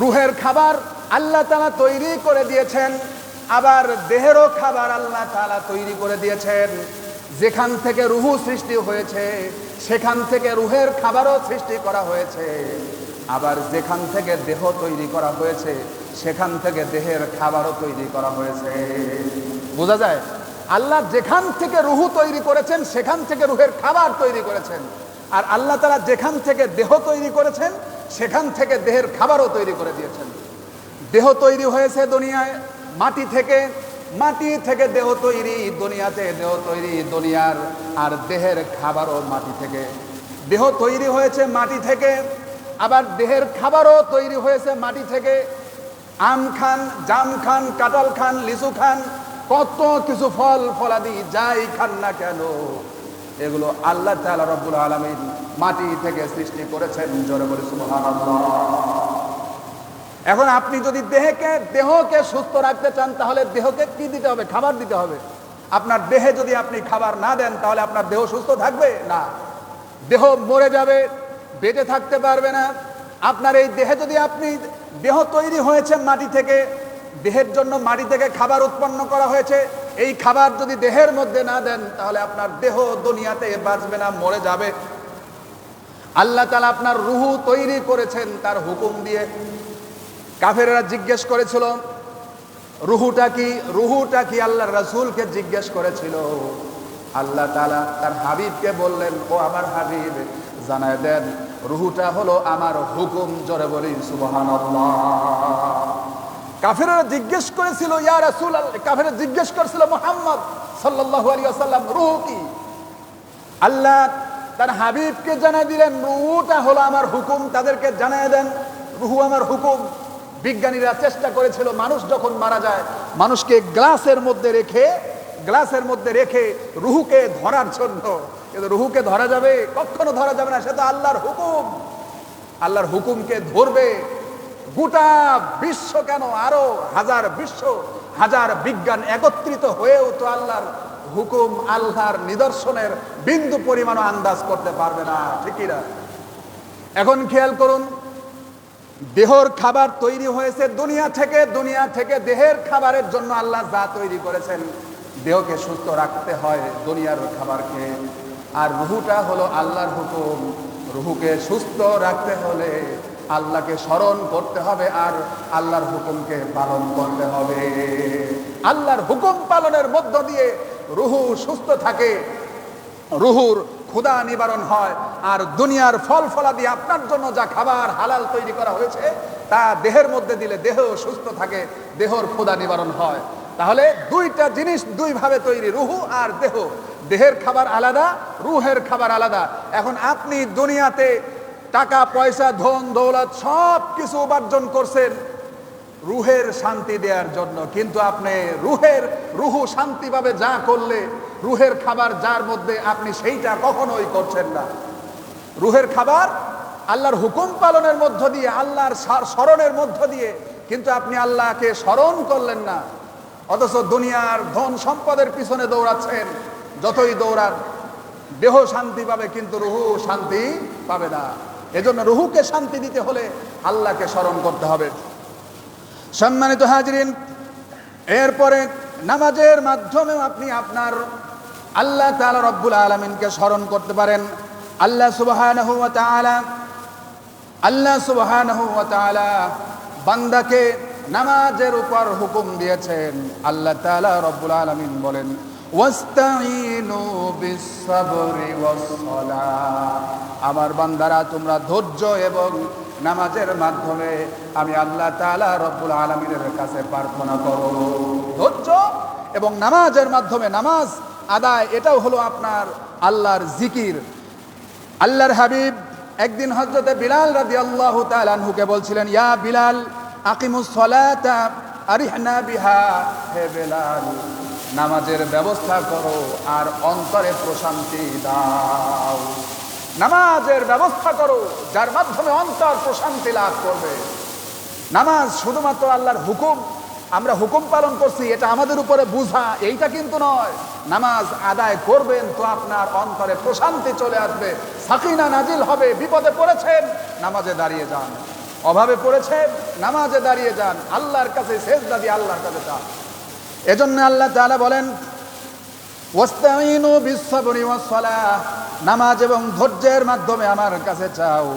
রুহের খাবার আল্লাহ তাআলা তৈরি করে দিয়েছেন, আবার দেহেরও খাবার আল্লাহ তাআলা তৈরি করে দিয়েছেন। যেখান থেকে রুহু সৃষ্টি হয়েছে, সেখান থেকে রুহের খাবারও সৃষ্টি করা হয়েছে। আবার যেখান থেকে দেহ তৈরি করা হয়েছে, সেখান থেকে দেহের খাবারও তৈরি করা হয়েছে। বোঝা যায়, আল্লাহ যেখান থেকে রুহু তৈরি করেছেন, সেখান থেকে রুহের খাবার তৈরি করেছেন। আর আল্লাহ তাআলা যেখান থেকে দেহ তৈরি করেছেন, সেখান থেকে দেহের খাবারও তৈরি করে দিয়েছেন। দেহ তৈরি হয়েছে দুনিয়ায় মাটি থেকে, মাটি থেকে দেহ তৈরি দুনিয়াতে, দেহ তৈরি দুনিয়ার, আর দেহের খাবারও মাটি থেকে। দেহ তৈরি হয়েছে মাটি থেকে, আবার দেহের খাবারও তৈরি হয়েছে মাটি থেকে। আম খান, জাম খান, কাঁঠাল খান, লিচু খান, কত কিছু ফল ফলাদি যাই খান না কেন, এগুলো আল্লাহ তাআলা রব্বুল আলামিন মাটি থেকে সৃষ্টি করেছেন। জোরে বলি সুবহানাল্লাহ। এখন আপনি যদি দেহকে সুস্থ রাখতে চান, তাহলে দেহকে কি দিতে হবে? খাবার দিতে হবে। আপনার দেহে যদি আপনি খাবার না দেন, তাহলে আপনার দেহ সুস্থ থাকবে না, দেহ মরে যাবে, বেঁচে থাকতে পারবে না। আপনার এই দেহে যদি দেহ তৈরি হয়েছে মাটি থেকে, দেহের জন্য মাটি থেকে খাবার উৎপন্ন করা হয়েছে, এই খাবার যদি দেহের মধ্যে না দেন, তাহলে আপনার দেহ দুনিয়াতে বাঁচবে না, মরে যাবে। আল্লাহ তাআলা আপনার রুহু তৈরি করেছেন তার হুকুম দিয়ে। কাফেররা জিজ্ঞেস করেছিল, রুহুটা কি আল্লাহর রাসূলকে জিজ্ঞেস করেছিল। আল্লাহ তাআলা তার হাবিবকে বললেন, ও আমার হাবিব, জানায় দেন রুহুটা হলো আমার হুকুম। জোরে বলি সুবহানাল্লাহ। কাফেররা জিজ্ঞেস করেছিল, ইয়া রাসূলুল্লাহ, কাফেররা জিজ্ঞেস করেছিল মুহাম্মদ সাল্লাল্লাহু আলাইহি ওয়াসাল্লাম, রুহ কি? আল্লাহ তার হাবিবকে জানায় দিলেন, রুহুটা হলো আমার হুকুম। তাদেরকে জানায় দেন রুহু আমার হুকুম। বিজ্ঞানীরা চেষ্টা করেছিল মানুষ যখন মারা যায় মানুষকে গ্লাসের মধ্যে রেখে রুহুকে ধরার জন্য, কিন্তু রুহুকে ধরা যাবে? কখনো ধরা যাবে না। সে তো আল্লাহর হুকুম। আল্লাহর হুকুমকে ধরবে গোটা বিশ্ব, কেন আরো হাজার বিজ্ঞান একত্রিত হয়েও তো আল্লাহর হুকুম, আল্লাহর নিদর্শনের বিন্দু পরিমাণও আন্দাজ করতে পারবে না, ঠিক না? এখন খেয়াল করুন, দেহর খাবার তৈরি হয়েছে দুনিয়া থেকে দেহের খাবারের জন্য আল্লাহ যা তৈরি করেছেন, দেহকে সুস্থ রাখতে হয় দুনিয়ার খাবার খেয়ে। আর রুহুটা হলো আল্লাহর হুকুম। রুহুকে সুস্থ রাখতে হলে আল্লাহকে স্মরণ করতে হবে আর আল্লাহর হুকুমকে পালন করতে হবে। আল্লাহর হুকুম পালনের মধ্য দিয়ে রুহু সুস্থ থাকে, রুহুর ক্ষুধা নিবারণ হয়। আর দুনিয়ার ফল ফলাদি আপনার জন্য যা খাবার হালাল তৈরি করা হয়েছে তা দেহের মধ্যে দিলে দেহ সুস্থ থাকে, দেহর ক্ষুধা নিবারণ হয়। তাহলে দুইটা জিনিস দুইভাবে তৈরি, রুহু আর দেহ। দেহের খাবার আলাদা, রুহের খাবার আলাদা। এখন আপনি দুনিয়াতে টাকা পয়সা ধন দৌলত সব কিছু উপার্জন করছেন রুহের শান্তি দেওয়ার জন্য, কিন্তু আপনি রুহু শান্তি পাবে যা করলে, রুহের খাবার যার মধ্যে আপনি সেইটা কখনোই করছেন না। রুহের খাবার আল্লাহর হুকুম পালনের মধ্য দিয়ে, আল্লাহর স্মরণের মধ্য দিয়ে, কিন্তু আপনি আল্লাহকে স্মরণ করলেন না। অথচ দুনিয়ার ধন সম্পদের পিছনে দৌড়াচ্ছেন, যতই দৌড়ান দেহ শান্তি পাবে কিন্তু রুহু শান্তি পাবে না। এজন্য রুহুকে শান্তি দিতে হলে আল্লাহকে স্মরণ করতে হবে। সম্মানিত হাজরিন, এরপরে নামাজের মাধ্যমে আপনি আপনার আল্লাহ তাআলা রব্বুল আলামিনকে স্মরণ করতে পারেন। আল্লাহ সুবহানাহু ওয়া তাআলা বান্দাকে নামাজের উপর হুকুম দিয়েছেন। আল্লাহ তাআলা রব্বুল আলামিন বলেন, ওয়াস্তাঈনু বিস-সাবরি ওয়াস-সালাহ। আমার বান্দারা, তোমরা ধৈর্য এবং নামাজের মাধ্যমে আমি আল্লাহ তাআলা রব্বুল আলামিনের কাছে প্রার্থনা করো। ধৈর্য এবং নামাজের মাধ্যমে নামাজ আদায়, এটাও হলো আপনার আল্লাহর জিকির। আল্লাহর হাবিব একদিন হযরতে বিলাল রাদিয়াল্লাহু তাআলা আনহুকে বলছিলেন, ইয়া বিলাল আকিমুস সালাতা আরিহনা বিহা। হে বিলাল, নামাজের ব্যবস্থা করো আর অন্তরে প্রশান্তি দাও। নামাজের ব্যবস্থা করো যার মাধ্যমে অন্তর প্রশান্তি লাভ করবে। নামাজ শুধুমাত্র আল্লাহর হুকুম, আমরা হুকুম পালন করছি এটা আমাদের উপরে বুঝা, এইটা কিন্তু নয়। নামাজ আদায় করবেন তো আপনার অন্তরে প্রশান্তি চলে আসবে, সাকিনা নাজিল হবে। বিপদে পড়েছেন, নামাজে দাঁড়িয়ে যান। অভাবে পড়েছেন, নামাজে দাঁড়িয়ে যান। আল্লাহর কাছে সেজদা দিয়ে আল্লাহর কাছে যান। এজন্য আল্লাহ তাআলা বলেন, ওয়াস্তাঈনু বিস-সাবরি ওয়াস-সালাহ। নামাজ এবং ধৈর্যের মাধ্যমে আমার কাছে চাও।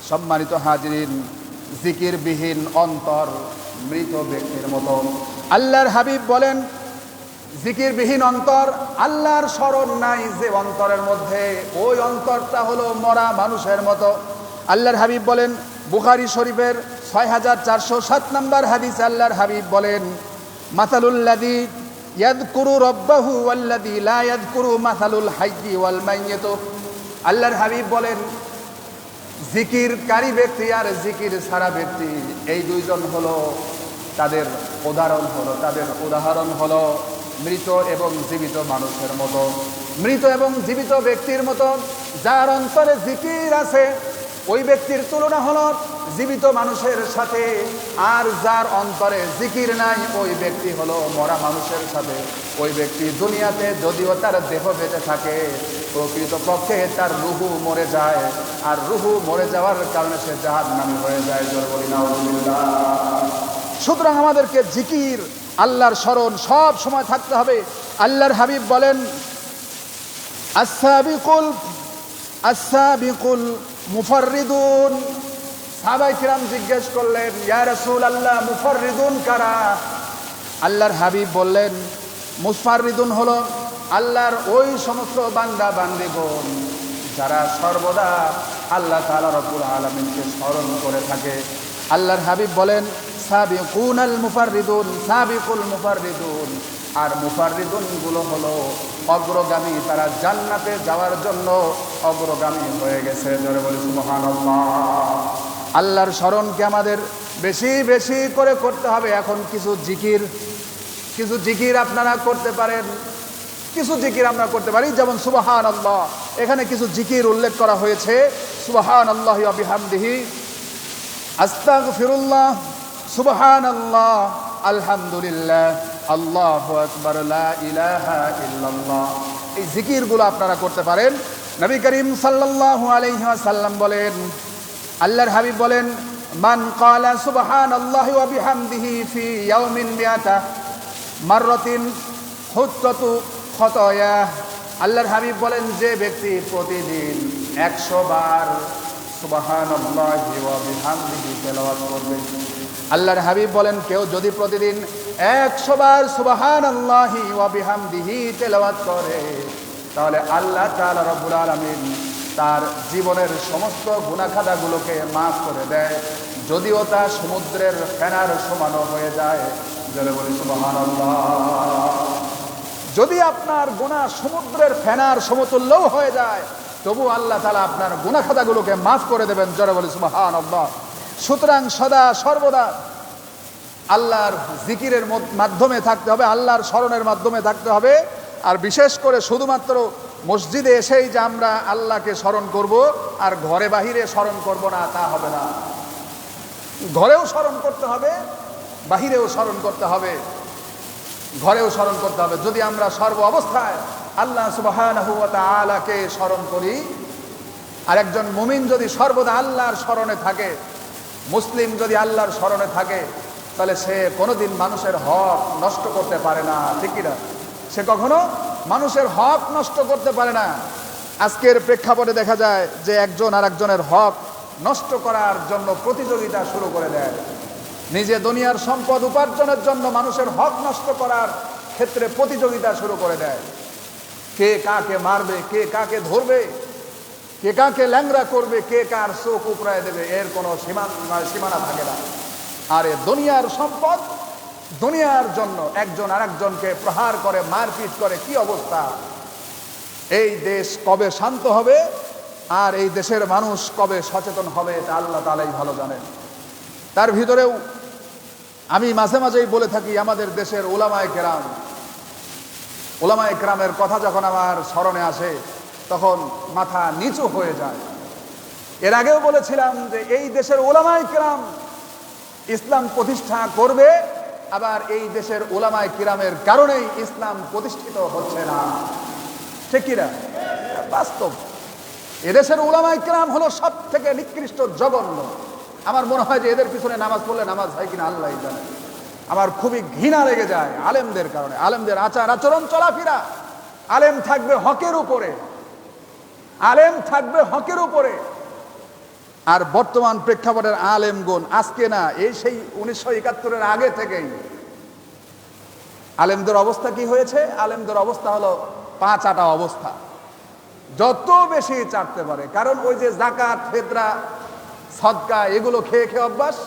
সম্মানিত হাজিরিন, জিকিরবিহীন অন্তর মৃত ব্যক্তির মতো। আল্লাহর হাবিব বলেন, জিকিরবিহীন অন্তর, আল্লাহর স্মরণ নাই যে অন্তরের মধ্যে, ওই অন্তরটা হলো মরা মানুষের মতো। আল্লাহর হাবিব বলেন, বুখারী শরীফের 6407 নম্বর হাদিস, আল্লাহর হাবিব বলেন, মাসালুল্লাযী ইয়াযকুরু রাব্বাহু ওয়াল্লাযী লা ইয়াযকুরু মাসালুল হাইয়্যি ওয়াল মাইয়্যিত। আল্লাহর হাবিব বলেন, জিকিরকারী ব্যক্তি আর জিকির ছাড়া ব্যক্তি, এই দুইজন হলো, তাদের উদাহরণ হলো মৃত এবং জীবিত মানুষের মতো। মৃত এবং জীবিত ব্যক্তির মতো যার অন্তরে জিকির আছে ওই ব্যক্তির তুলনা হলো জীবিত মানুষের সাথে, আর যার অন্তরে জিকির নাই ওই ব্যক্তি হলো মরা মানুষের সাথে। ওই ব্যক্তি দুনিয়াতে যদিও তার দেহ বেঁচে থাকে, প্রকৃতপক্ষে তার রুহু মরে যায়, আর রুহু মরে যাওয়ার কারণে সে জাহান্নামী হয়ে যায়। সুতরাং আমাদেরকে জিকির, আল্লাহর স্মরণ সব সময় থাকতে হবে। আল্লাহর হাবিব বলেন, আস-সাবিকুল মুফাররিদুন। সাহাবায়ে কিরাম জিজ্ঞেস করলেন, ইয়া রাসূলুল্লাহ, মুফাররিদুন কারা? আল্লাহর হাবিব বললেন, মুফাররিদুন হলো আল্লাহর ওই সমস্ত বান্দা বান্দিগণ যারা সর্বদা আল্লাহ তাআলা রব্বুল আলামিনকে স্মরণ করে থাকে। আল্লাহর হাবিব বলেন, সাবিকুনাল মুফাররিদুন, সাবিকুল মুফাররিদুন। আর মুফাররিদুন গুলো হলো অগ্রগামী, তারা জান্নাতে যাওয়ার জন্য অগ্রগামী হয়ে গেছে। জোরে বলি সুবহানাল্লাহ। আল্লাহর স্মরণকে আমাদের বেশি বেশি করে করতে হবে। এখন কিছু জিকির আপনারা করতে পারেন, কিছু জিকির আমরা করতে পারি, যেমন সুবহানাল্লাহ। এখানে কিছু জিকির উল্লেখ করা হয়েছে, সুবহানাল্লাহি ওয়া বিহামদিহি, আস্তাগফিরুল্লাহ, সুবহানাল্লাহ, আলহামদুলিল্লাহ, আল্লাহু আকবার, লা ইলাহা ইল্লাল্লাহ। এই জিকিরগুলো আপনারা করতে পারেন। নবী করিম সাল্লাল্লাহু আলাইহি ওয়াসাল্লাম বলেন, আল্লাহর হাবিব বলেন, মান ক্বালা সুবহানাল্লাহি ওয়া বিহামদিহি ফি ইয়াউমিন মিআতা মাররাতিন হুত্তাতু খতায়া। আল্লাহর হাবিব বলেন, যে ব্যক্তি প্রতিদিন 100 বার সুবহানাল্লাহি ওয়া বিহামদিহি তেলাওয়াত করবে। আল্লাহর হাবিব বলেন, কেউ যদি প্রতিদিন 100 বার সুবহানাল্লাহি ওয়া বিহামদিহি তেলাওয়াত করে, তাহলে আল্লাহ তাআলা রব্বুল আলামিন তার জীবনের সমস্ত গুনাহ খাতাগুলোকে মাফ করে দেয়, যদিও তা সমুদ্রের ফেনার সমানও হয়ে যায়। জোরে বলি সুবহানাল্লাহ। যদি আপনার গুনাহ সমুদ্রের ফেনার সমতুল্যও হয়ে যায়, তবু আল্লাহ তাআলা আপনার গুনাহ খাতাগুলোকে মাফ করে দেবেন। জোরে বলি সুবহানাল্লাহ। সুতরাং সদা সর্বদা আল্লাহর জিকিরের মাধ্যমে থাকতে হবে, আল্লাহর স্মরণের মাধ্যমে থাকতে হবে। আর বিশেষ করে শুধুমাত্র মসজিদে এসেই যে আমরা আল্লাহকে স্মরণ করব আর ঘরে বাহিরে স্মরণ করব না, তা হবে না। ঘরেও স্মরণ করতে হবে, বাহিরেও স্মরণ করতে হবে, ঘরেও স্মরণ করতে হবে। যদি আমরা সর্ব অবস্থায় আল্লাহ সুবহানাহু ওয়া তাআলাকে স্মরণ করি, আর একজন মুমিন যদি সর্বদা আল্লাহর স্মরণে থাকে, মুসলিম যদি আল্লাহর স্মরণে থাকে, তাহলে সে কোনোদিন মানুষের হক নষ্ট করতে পারে না। ঠিক কিনা? সে কখনো মানুষের হক নষ্ট করতে পারে না। আজকের প্রেক্ষাপটে দেখা যায় যে একজন আর একজনের হক নষ্ট করার জন্য প্রতিযোগিতা শুরু করে দেয়। নিজে দুনিয়ার সম্পদ উপার্জনের জন্য মানুষের হক নষ্ট করার ক্ষেত্রে প্রতিযোগিতা শুরু করে দেয়। কে কাকে মারবে, কে কাকে ধরবে, কে কাকে ল্যাংড়া করবে, কে কার চোখ উপড়ায় দেবে, এর কোনো সীমানা থাকে না। আর এ দুনিয়ার সম্পদ, দুনিয়ার জন্য একজন আরেকজনকে প্রহার করে, মারপিট করে, কি অবস্থা! এই দেশ কবে শান্ত হবে আর এই দেশের মানুষ কবে সচেতন হবে, এটা আল্লাহ তাআলাই ভালো জানেন। তার ভিতরেও আমি মাঝে মাঝেই বলে থাকি, আমাদের দেশের উলামায়ে কেরামের কথা যখন আমার স্মরণে আসে, তখন মাথা নিচু হয়ে যায়। এর আগেও বলেছিলাম যে এই দেশের উলামায়ে কেরাম ইসলাম প্রতিষ্ঠা করবে, আবার এই দেশের উলামায়ে কেরামের কারণেই ইসলাম প্রতিষ্ঠিত হচ্ছে না। ঠিক কিনা? বাস্তব। এদেশের উলামায়ে কেরাম হলো সব থেকে নিকৃষ্ট, জঘন্য। আমার মনে হয় যে এদের পিছনে নামাজ পড়লে নামাজ হয় কিনা আল্লাহই জানে। আমার খুবই ঘৃণা লেগে যায় আলেমদের কারণে, আলেমদের আচার আচরণ, চলাফেরা। আলেম থাকবে হকের উপরে, আলেম থাকবে হকের উপরে। আর বর্তমান প্রেক্ষাপটের আলেমগণ আজকে না, এই সেই 1971-এর আগে থেকেই আলেমদের অবস্থা কি হয়েছে? আলেমদের অবস্থা হলো পা চাটা অবস্থা, যত বেশি চাটতে পারে। কারণ ওই যে যাকাত, ফিতরা, সদকা, এগুলো খেয়ে খেয়ে অভ্যাস।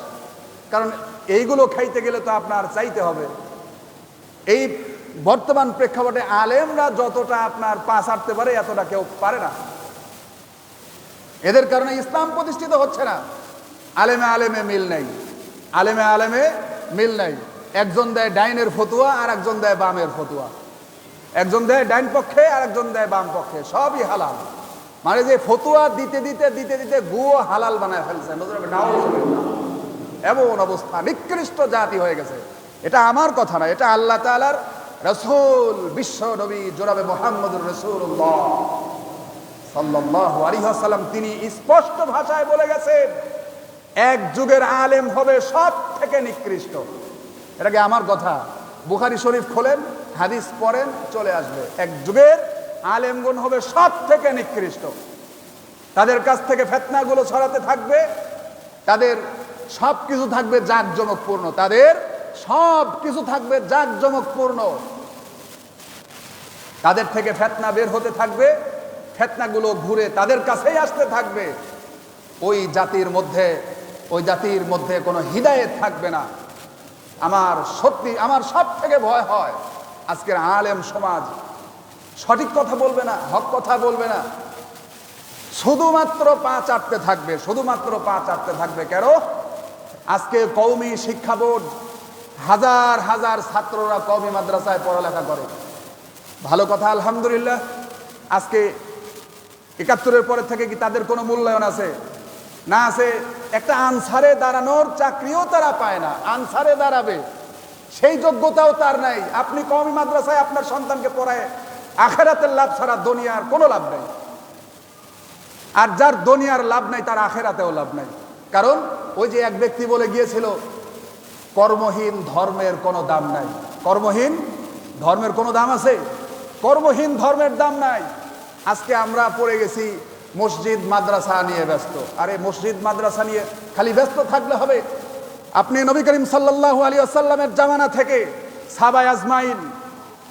কারণ এইগুলো খাইতে গেলে তো আপনার চাইতে হবে। এই বর্তমান প্রেক্ষাপটে আলেমরা যতটা আপনার পা চাটতে পারে, এতটা কেউ পারে না। এদের কারণে ইসলাম প্রতিষ্ঠিত হচ্ছে না। আলেমে আলেমে মিল নেই, আলেমে আলেমে মিল নেই। একজন দেয় ডাইনের ফতুয়া, আর একজন দেয় বামের ফতুয়া। একজন দেয় ডাইন পক্ষে, আর একজন দেয় বাম পক্ষে। সবই হালাল। মানে যে ফতুয়া দিতে দিতে দিতে দিতে গুও হালাল বানায় ফেলছে। এমন অবস্থা, নিকৃষ্ট জাতি হয়ে গেছে। এটা আমার কথা না, এটা আল্লাহ তাআলার রাসূল, বিশ্ব নবী জনাবে মুহাম্মদুর রাসূলুল্লাহ সাল্লাল্লাহু আলাইহি ওয়াসাল্লাম তিনি স্পষ্ট ভাষায় বলে গেছেন, এক যুগের আলেম হবে সব থেকে নিকৃষ্ট। এটা কি আমার কথা? বুখারী শরীফ খোলেন, হাদিস পড়েন, চলে আসবে। এক যুগের আলেমগণ হবে সব থেকে নিকৃষ্ট। তাদের কাছ থেকে ফিতনাগুলো ছড়াতে থাকবে, তাদের সব কিছু থাকবে জাঁকজমকপূর্ণ, তাদের সব কিছু থাকবে জাঁকজমকপূর্ণ। তাদের থেকে ফিতনা বের হতে থাকবে, ফিতনাগুলো ঘুরে তাদের কাছেই আসতে থাকবে। ওই জাতির মধ্যে কোনো হিদায়েত থাকবে না। আমার সব থেকে ভয় হয় আজকের আলেম সমাজ সঠিক কথা বলবে না, হক কথা বলবে না, শুধুমাত্র পা চাটতে থাকবে। কেন? আজকে কওমি শিক্ষা বোর্ড, হাজার হাজার ছাত্ররা কওমি মাদ্রাসায় পড়ালেখা করে, ভালো কথা, আলহামদুলিল্লাহ। আজকে ৭১-এর পরে থেকে কি তাদের কোনো মূল্যায়ন আছে? না আছে। একটা আনসারে দাঁড়ানোর চাকরিও তারা পায় না। আনসারে দাঁড়াবে সেই যোগ্যতাও তার নাই। আপনি কওমি মাদ্রাসায় আপনার সন্তানকে পড়ায় আখেরাতের লাভ ছাড়া দুনিয়ার কোনো লাভ নাই। আর যার দুনিয়ার লাভ নাই তার আখেরাতেও লাভ নাই। কারণ ওই যে এক ব্যক্তি বলে গিয়েছিল, কর্মহীন ধর্মের কোনো দাম নাই। কর্মহীন ধর্মের কোনো দাম আছে? কর্মহীন ধর্মের দাম নাই। আজকে আমরা পড়ে গেছি মসজিদ মাদ্রাসা নিয়ে ব্যস্ত। আরে মসজিদ মাদ্রাসা নিয়ে খালি ব্যস্ত থাকলে হবে? আপনি নবী করিম সাল্লাল্লাহু আলাইহি ওয়াসাল্লামের জামানা থেকে সাহাবায়ে আজমাইন,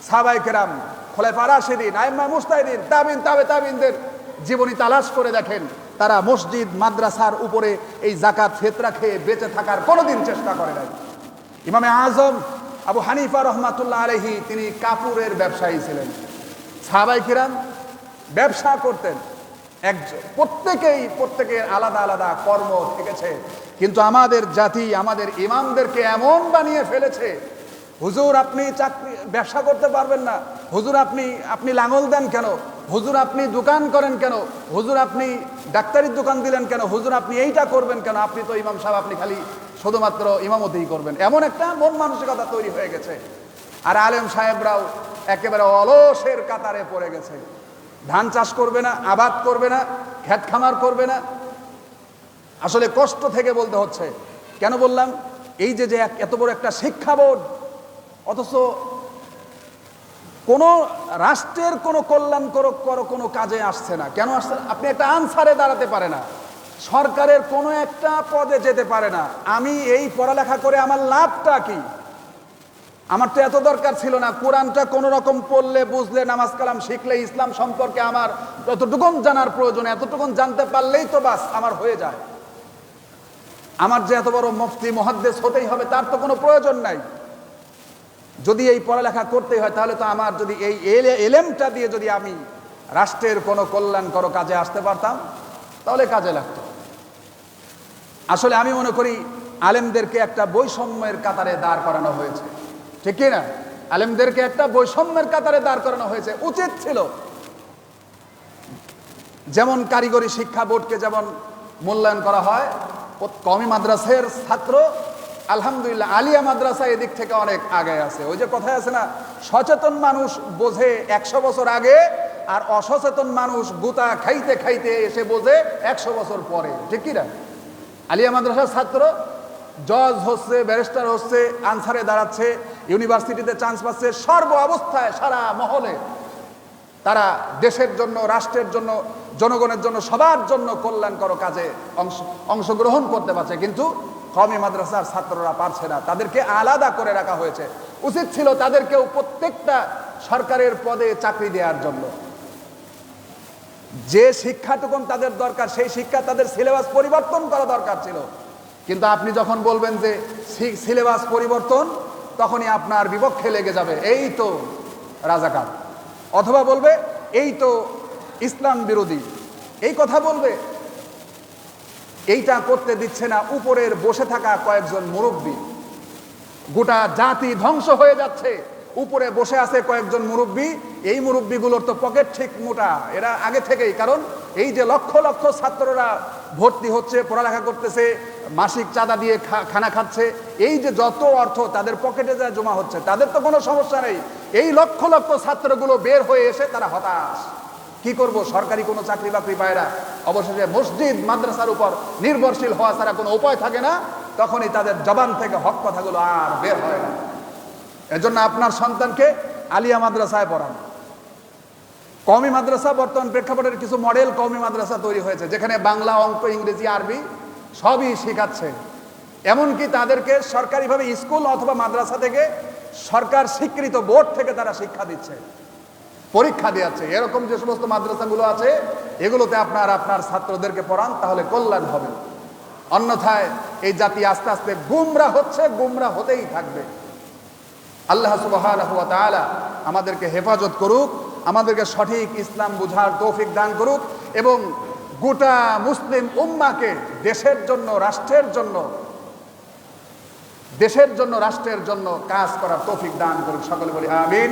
সাহাবায়ে কেরাম, খোলাফায়ে রাশিদিন, আইম্মায়ে মুজতাহিদিন, তাবিন, তাবিনদের জীবনী তালাশ করে দেখেন, তারা মসজিদ মাদ্রাসার উপরে এই যাকাত ফিতরা খেয়ে বেঁচে থাকার কোনোদিন চেষ্টা করে নাই। ইমামে আজম আবু হানিফা রহমাতুল্লাহ আলাইহি তিনি কাপড়ের ব্যবসায়ী ছিলেন। সাহাবায়ে কিরাম ব্যবসা করতেন। প্রত্যেকের আলাদা আলাদা কর্ম থেকেছে। কিন্তু আমাদের জাতি আমাদের ইমামদেরকে এমন বানিয়ে ফেলেছে, হুজুর আপনি ব্যবসা করতে পারবেন না, হুজুর আপনি লাঙল দেন কেন, হুজুর আপনি দোকান করেন কেন, হুজুর আপনি ডাক্তারির দোকান দিলেন কেন, হুজুর আপনি এইটা করবেন কেন, আপনি তো ইমাম সাহেব, আপনি খালি শুধুমাত্র ইমামতিই করবেন। এমন একটা মন মানসিকতা তৈরি হয়ে গেছে। আর আলেম সাহেবরাও একেবারে অলসের কাতারে পড়ে গেছে। ধান চাষ করবে না, আবাদ করবে না, ক্ষেত খামার করবে না। আসলে কষ্ট থেকে বলতে হচ্ছে। কেন বললাম? এই যে এত বড় একটা শিক্ষা বোর্ড, অথচ কোন রাষ্ট্রের কোনো কল্যাণকরক কোনো কাজে আসছে না। কেন আসছে না? আপনি একটা আনসারে দাঁড়াতে পারে না, সরকারের কোনো একটা পদে যেতে পারে না। আমি এই পড়ালেখা করে আমার লাভটা কি? আমার তো এত দরকার ছিল না। কোরআনটা কোনো রকম পড়লে, বুঝলে, নামাজ কালাম শিখলে, ইসলাম সম্পর্কে আমার যতটুকুন জানার প্রয়োজন, এতটুকুন জানতে পারলেই তো বাস আমার হয়ে যায়। আমার যে এত বড় মুফতি মুহাদ্দিস হতেই হবে তার তো কোনো প্রয়োজন নাই। যদি এই পড়ালেখা করতেই হয় তাহলে তো আমার যদি এই এলেমটা দিয়ে যদি আমি রাষ্ট্রের কোনো কল্যাণকর কাজে আসতে পারতাম তাহলে কাজে লাগতো। আসলে আমি মনে করি আলেমদেরকে একটা বৈষম্যের কাতারে দাঁড় করানো হয়েছে, ঠিক কি না? আলেমদেরকে একটা বৈষম্যের কাতারে দাঁড় করানো হয়েছে। উচিত ছিল যেমন কারিগরি শিক্ষা বোর্ডকে যেমন মূল্যায়ন করা হয়, কওমি মাদ্রাসার ছাত্র আলহামদুলিল্লাহ আলিয়া মাদ্রাসা এদিক থেকে অনেক আগে আছে। ওই যে কথায় আছে না, সচেতন মানুষ বোঝে 100 বছর আগে, আর অসচেতন মানুষ গুতা খাইতে খাইতে এসে বোঝে 100 বছর পরে, ঠিক কি না? আলিয়া মাদ্রাসার ছাত্র জজ হচ্ছে, ব্যারিস্টার হচ্ছে, আনসারে দাঁড়াচ্ছে, ইউনিভার্সিটিতে চান্স পাচ্ছে, সর্ব অবস্থায় সারা মহলে তারা দেশের জন্য, রাষ্ট্রের জন্য, জনগণের জন্য, সবার জন্য কল্যাণকর কাজে অংশগ্রহণ করতে পারছে। কিন্তু কওমি মাদ্রাসার ছাত্ররা পারছে না, তাদেরকে আলাদা করে রাখা হয়েছে। উচিত ছিল তাদেরকেও প্রত্যেকটা সরকারের পদে চাকরি দেওয়ার জন্য। যে শিক্ষাটুকুন তাদের দরকার সেই শিক্ষা তাদের সিলেবাস পরিবর্তন করা দরকার ছিল। কিন্তু আপনি যখন বলবেন যে সিলেবাস পরিবর্তন, তখনই আপনার বিপক্ষে লেগে যাবে এই তো রাজাকার, অথবা বলবে এই তো ইসলাম বিরোধী, এই কথা বলবে। এইটা করতে দিচ্ছে না উপরের বসে থাকা কয়েকজন মুরব্বী। গোটা জাতি ধ্বংস হয়ে যাচ্ছে, উপরে বসে আছে কয়েকজন মুরব্বী। এই মুরব্বীগুলোর তো পকেট ঠিক মোটা, এরা আগে থেকেই। কারণ এই যে লক্ষ লক্ষ ছাত্ররা ভর্তি হচ্ছে, পড়ালেখা করতেছে, মাসিক চাঁদা দিয়ে খানা খাচ্ছে, এই যে যত অর্থ তাদের পকেটে যা জমা হচ্ছে, তাদের তো কোনো সমস্যা নেই। এই লক্ষ লক্ষ ছাত্রগুলো বের হয়ে এসে তারা হতাশ। কি করব? সরকারি কোনো চাকরি বাকরি পায় না, অবশেষে মসজিদ মাদ্রাসার উপর নির্ভরশীল হওয়া ছাড়া কোনো উপায় থাকে না। তখনই তাদের জবান থেকে হক কথাগুলো আর বের হয় না। এজন্য আপনার সন্তানকে আলিয়া মাদ্রাসায় পড়ান। কওমি মাদ্রাসা বর্তমান প্রেক্ষাপটের কিছু মডেল কওমি মাদ্রাসা তৈরি হয়েছে, যেখানে বাংলা, অঙ্ক, ইংরেজি, আরবি সবই শেখাচ্ছে। এমনকি তাদেরকে সরকারিভাবে স্কুল অথবা মাদ্রাসা থেকে সরকার স্বীকৃত বোর্ড থেকে তারা শিক্ষা দিচ্ছে, পরীক্ষা দিচ্ছে। এরকম যে সমস্ত মাদ্রাসাগুলো আছে এগুলোতে আপনার ছাত্রদেরকে পড়ান, তাহলে কল্যাণ হবে। অন্যথায় এই জাতি আস্তে আস্তে গুমরা হচ্ছে, গুমরা হতেই থাকবে। আল্লাহ সুবহানাহু ওয়া তাআলা আমাদেরকে হেফাজত করুক, আমাদেরকে সঠিক ইসলাম বুঝার তৌফিক দান করুক এবং গোটা মুসলিম উম্মাহকে দেশের জন্য রাষ্ট্রের জন্য কাজ করার তৌফিক দান করুক। সকলে বলি আমিন।